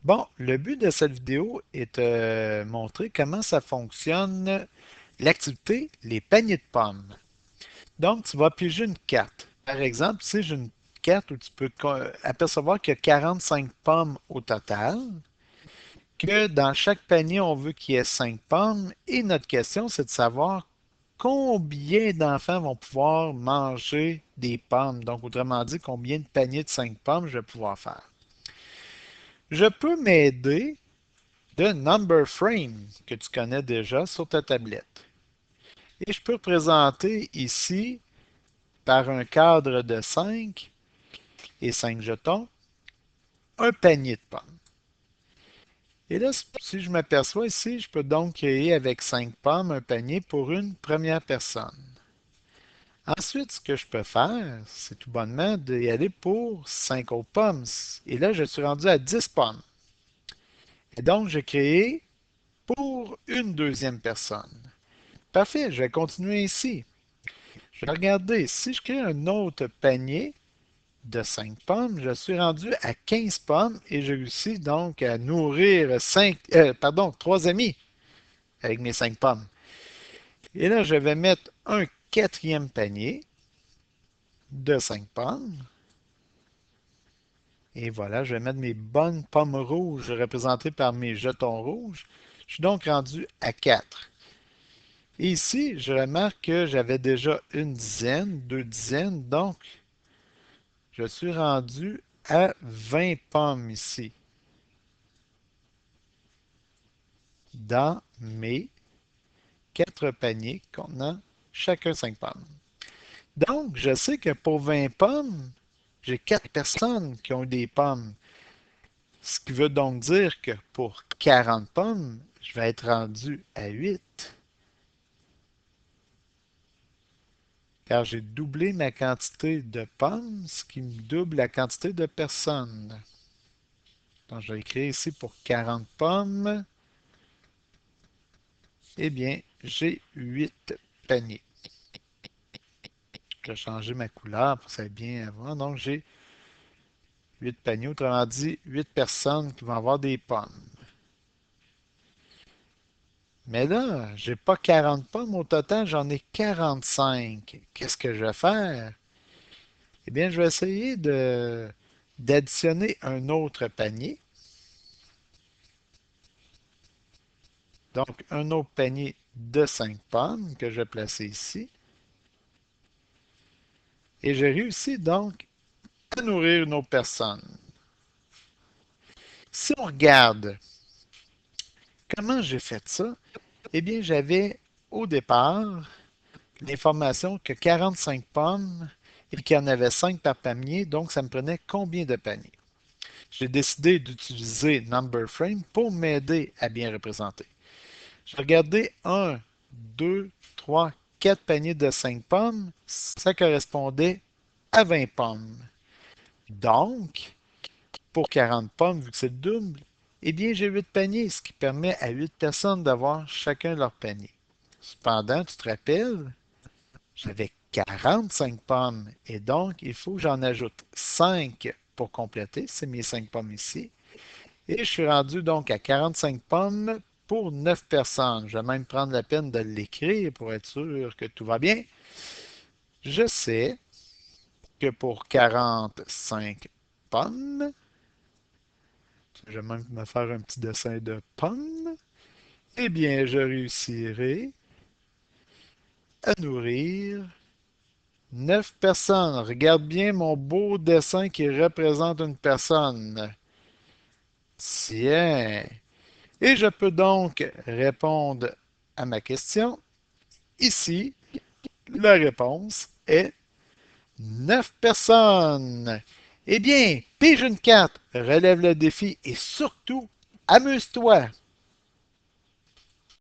Bon, le but de cette vidéo est de montrer comment ça fonctionne l'activité les paniers de pommes. Donc, tu vas piger une carte. Par exemple, si j'ai une carte où tu peux apercevoir qu'il y a 45 pommes au total, que dans chaque panier, on veut qu'il y ait 5 pommes, et notre question, c'est de savoir combien d'enfants vont pouvoir manger des pommes. Donc, autrement dit, combien de paniers de 5 pommes je vais pouvoir faire. Je peux m'aider de Number Frame que tu connais déjà sur ta tablette. Et je peux représenter ici, par un cadre de 5 et 5 jetons, un panier de pommes. Et là, si je m'aperçois ici, je peux donc créer avec 5 pommes un panier pour une première personne. Ensuite, ce que je peux faire, c'est tout bonnement d'y aller pour 5 autres pommes. Et là, je suis rendu à 10 pommes. Et donc, j'ai créé pour une deuxième personne. Parfait, je vais continuer ici. Je vais regarder, si je crée un autre panier de 5 pommes, je suis rendu à 15 pommes et j'ai réussi donc à nourrir 3 amis avec mes 5 pommes. Et là, je vais mettre un quatrième panier de 5 pommes. Et voilà, je vais mettre mes bonnes pommes rouges représentées par mes jetons rouges. Je suis donc rendu à 4. Et ici, je remarque que j'avais déjà une dizaine, deux dizaines, donc je suis rendu à 20 pommes ici, dans mes 4 paniers contenant chacun 5 pommes. Donc, je sais que pour 20 pommes, j'ai 4 personnes qui ont eu des pommes. Ce qui veut donc dire que pour 40 pommes, je vais être rendu à 8, car j'ai doublé ma quantité de pommes, ce qui me double la quantité de personnes. Donc, je vais écrire ici pour 40 pommes. Eh bien, j'ai 8 paniers. Je vais changer ma couleur pour que ça ait bien avant. Donc, j'ai 8 paniers, autrement dit, 8 personnes qui vont avoir des pommes. Mais là, j'ai pas 40 pommes au total, j'en ai 45. Qu'est-ce que je vais faire? Eh bien, je vais essayer d'additionner un autre panier. Donc, un autre panier de 5 pommes que je vais placer ici. Et j'ai réussi donc à nourrir une autre personne. Si on regarde comment j'ai fait ça, eh bien, j'avais au départ l'information que 45 pommes et qu'il y en avait 5 par panier, donc ça me prenait combien de paniers? J'ai décidé d'utiliser Number Frame pour m'aider à bien représenter. J'ai regardé 1, 2, 3, 4 paniers de 5 pommes. Ça correspondait à 20 pommes. Donc, pour 40 pommes, vu que c'est le double, eh bien, j'ai 8 paniers, ce qui permet à 8 personnes d'avoir chacun leur panier. Cependant, tu te rappelles, j'avais 45 pommes et donc il faut que j'en ajoute 5 pour compléter. C'est mes 5 pommes ici. Et je suis rendu donc à 45 pommes pour 9 personnes. Je vais même prendre la peine de l'écrire pour être sûr que tout va bien. Je sais que pour 45 pommes, je vais même me faire un petit dessin de pommes, eh bien, je réussirai à nourrir 9 personnes. Regarde bien mon beau dessin qui représente une personne. Tiens. Et je peux donc répondre à ma question. Ici, la réponse est 9 personnes. Eh bien, pige une carte, relève le défi et surtout, amuse-toi.